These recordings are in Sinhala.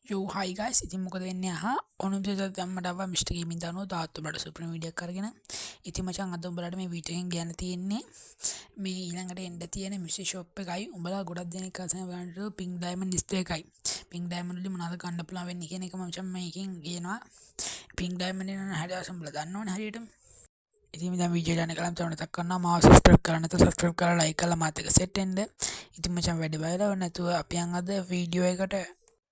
යෝ හයි ගයිස් ඉතින් මොකද වෙන්නේ ඔනුම්සේ දැම්මට ආවා මිස්ටර් ගේමින් දානවා තාත්තු බඩ සුප්‍රීම වීඩියෝ එකක් අරගෙන ඉතින් මචං අද උඹලට මේ වීඩියෝ එකෙන් කියන්න තියෙන්නේ මේ ඊළඟට එන්න තියෙන මිෂි ෂොප් එකයි උඹලා ගොඩක් දෙනෙක් අසන බලන්න පින්ක් ඩයමන්ඩ් ඩිස්ප්ලේ එකයි පින්ක් ඩයමන්ඩ් වලින් මොනවද ගන්න පුළුවන් වෙන්නේ කියන එක මම මචං මේකෙන් කියනවා පින්ක් ඩයමන්ඩ් එක හරියට උඹලා දන්නවනේ හරියටම ඉතින් මේ දැන් වීඩියෝ එක යන කලින් තමයි මතක් කරනවා මාව සබ්ස්ක්‍රයිබ් කරලා නැත්නම් සබ්ස්ක්‍රයිබ් කරලා ලයික් කරලා මාත් එක්ක සෙට් වෙන්න ඉතින් මචං වැඩි බයලා නැතුව අපි යන් අද වීඩියෝ එකට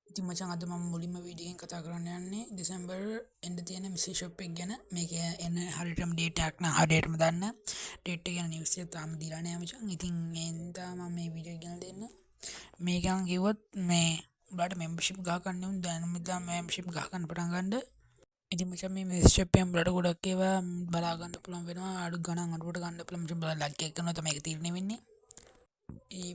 ඉතින් මචං අද මම මුලින්ම වීඩියෝ එකෙන් කතා කරන්න යන්නේ දෙසැම්බර් එන්න තියෙන මිසි ෂොප් එක ගැන මේක එන හරියටම ඩේට් එකක් නම් හරියටම දන්න ඩේට් එක ගැන නිවුස් එක තාම දීලා නෑ මචං ඉතින් එන්දා මම මේ වීඩියෝ එක ගැන දෙන්න මේකන් කිව්වොත් මේ උඹලට මෙම්බර්ෂිප් ගහ ගන්න උන් දැන් මෙතන මෙම්බර්ෂිප් ගහ ගන්න පටන් ගන්න ඉතින් මචං මේ මිසි ෂොප් එකෙන් උඹලට ගොඩක් ඒවා බලා ගන්න පුළුවන් වෙනවා අඩු ගණන් අඩුවට ගන්න පුළුවන් මචං බලලා ලයික් එක කරනවා තමයි ඒක තීරණය වෙන්නේ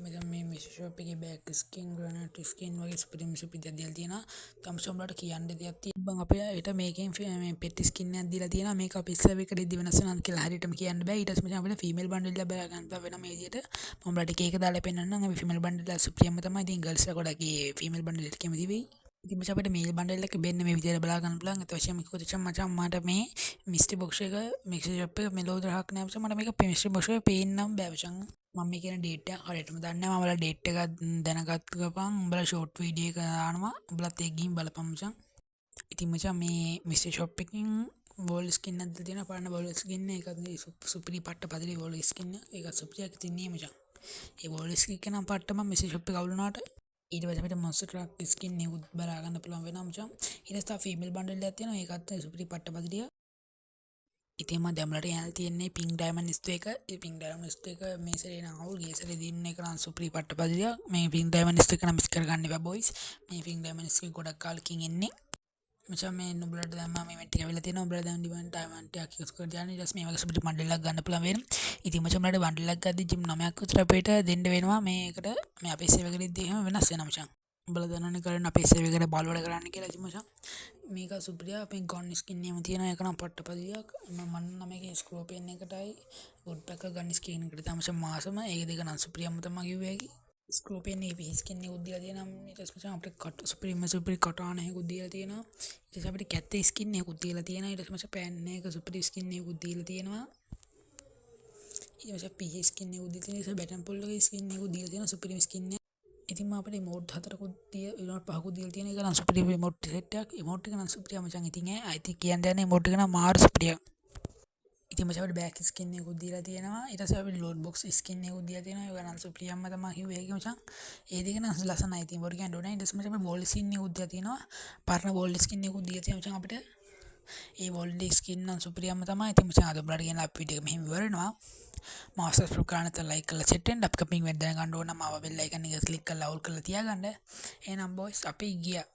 මචං මේ මිෂි ෂොප් එකේ බෑක් ස්කින් ග්‍රැනයිට් ස්කින් වගේ ස්ප්‍රිම් සුපිරිය දෙයක් තියෙනවා. තමසොම්ලට කියන්න දෙයක් තියෙනවා. අපේ ඊට මේකෙන් මේ පෙටි ස්කින් එකක් දීලා තියෙනවා. මේක අපි සර්ව් එකකදී වෙනස් වෙනවද කියලා හරියටම කියන්න බෑ. ඊට පස්සේ මචං අපිට ෆීමේල් බන්ඩල් ලැබලා ගන්න වෙන මේ විදියට මම උඹලට කේක දාලා පෙන්නන්නම්. අපි ෆීමේල් බන්ඩල් සුපිරියම තමයි. ඉතින් ගර්ල්ස් ලා ගොඩක් ඒ ෆීමේල් බන්ඩල් එකට කැමති වෙයි. ඉතින් මචං අපිට මේල් බන්ඩල් එක බෙන්න මේ විදියට බලා ගන්න පුළුවන්. ඒත් වශයෙන් මේක කොච්චර මචං මට මේ මිස්ටර් බොක්ස් එක මික්සර් ෂොප් එක මෙලෝ දහක් නෑ මචං මට මේක මිස්ටර් බොක්ස් එක පේන්නම් බෑ මචං. මම මේ කියන ඩේට් එක හරියටම දන්නේ නැහැ. මම ඔයාලා ඩේට් එක දැනගත් ගමන් උඹලා ෂෝට් වීඩියෝ එක දානවා. උඹලත් ඒක ගිහින් බලපන් මචං. ඉතින් මචං මේ මිස්ටර් ෂොප් එකකින් වෝල් ස්කින් එකක් තියෙනවා. පාන වෝල් ස්කින් එක ඒකත් සුපිරි පට්ට පදලි වෝල් ස්කින් එක. ඒක සුපිරියක් තින්නේ මචං. ඒ වෝල් ස්කින් එක නම් පට්ට මම මිස්ටර් ෂොප් එක අවුල් වුණාට ඊට පස්සේ අපිට මොන්ස්ටර් ට්‍රක් ස්කින් එක බලා ගන්න පුළුවන් වෙනවා මචං. ඊට පස්සේ ෆීමේල් බන්ඩල් එකක් තියෙනවා. ඒකත් සුපිරි පට්ට පදලිය. ඉතින් මම දැම්මලට යන්න තියෙන්නේ පින්ක් ඩයමන්ඩ් ස්ට් එක. ඒ පින්ක් ඩයමන්ඩ් ස්ට් එක මේ සැරේ නම් අවුල් ගිය සැරේ දින්න එක නම් සුපිරි පට්ටපදියා. මේ පින්ක් ඩයමන්ඩ් ස්ට් එක නම් මිස් කරගන්න එපා බොයිස්. මේ පින්ක් ඩයමන්ඩ් ස්ට් එක ගොඩක් කාලෙකින් එන්නේ. මචං මේ නුඹලට දැන් මම ඉවෙන්ට් එක ඇවිල්ලා තියෙනවා. උඹලා දැන් ඩයමන්ඩ් එකක් යූස් කරලා දාන්න. ඊට පස්සේ මේ වගේ සුපිරි බන්ඩල් එකක් ගන්න පුළුවන් වෙනවා. ඉතින් මචං උඹලට බන්ඩල් එකක් ගද්දි ජිම් 9ක් විතර අපිට දෙන්න වෙනවා. මේකට මේ අපේ සේව එකෙදිත් එහෙම වෙනස් වෙනවා මචං. උඹලා දන්නවනේ කරන්න අපේ සේව එකට බලවල කරන්න කියලා ඉතින් මචං. මේක සුපිරිය අපේ ගොන් ස්කින් එකම තියෙනවා. ඒක නම් පට්ටපදියක්. මම නම් මේකේ ස්ක්‍රෝපියන් එකටයි වුඩ් පැක ගන්න ස්කින් එකට තමයි මාසම ඒක දෙක නම් සුපිරියම තමයි කිව්වේ ඒකේ. ස්ක්‍රෝපියන් එකේ පිහි ස්කින් එකක් දීලා තියෙනවා. ඊට පස්සේ මචං අපිට කට් සුපිරි කටාන එකක් දීලා තියෙනවා. ඊට පස්සේ අපිට කැත්තේ ස්කින් එකක් දීලා තියෙනවා. ඊට පස්සේ මචං පෑන් එක සුපිරි ස්කින් එකක් දීලා තියෙනවා. ඊට පස්සේ පිහි ස්කින් එකක් දීලා තියෙනවා. බැටන් පොල් එකේ ස්කින් එකක් දීලා තියෙනවා. සුපිරි ස්කින් එක ඉතින් මම අපිට ඉමෝට් 4කුත් ඉමෝට් 5කුත් දීලා තියෙන එක නම් සුපිරි ඉමෝට් සෙට් එකක්. ඉමෝට් එක නම් සුපිරිය මචං. ඉතින් I think කියන්න යන්නේ ඉමෝට් එක නම් මාර සුපිරිය. ඉතින් මචං අපිට බෑක් ස්කින් එකකුත් දීලා තියෙනවා. ඊට පස්සේ අපිට ලෝඩ් බොක්ස් ස්කින් එකකුත් දීලා තියෙනවා. ඒක නම් සුපිරියම්ම තමයි කිව්වේ ඒක මචං. ඒ දෙක නම් ලස්සනයි. ඉතින් බොරු කියන්න ඕනේ. ඊට පස්සේ මචං අපිට වෝල් ස්කින් එකකුත් දීලා තියෙනවා. පරණ වෝල් ස්කින් එකකුත් දීලා තියෙනවා මචං අපිට. ඒ වෝල් ස්කින් නම් සුපිරියම්ම තමයි. ඉතින් මචං අද ඔයාලට කියන අපේ වීඩියෝ එක මෙහෙම ඉවර වෙනවා. මාව සබ්ස්ක්‍රයිබ් කරන්න නැත්නම් ලයික් කරලා සෙට් වෙන්න. අප්කමින් වෙන්න දැනගන්න ඕන නම් ආව බෙල් අයිකන් එක ක්ලික් කරලා අවුල් කරලා තියාගන්න. එහෙනම් බොයිස් අපි ගියා.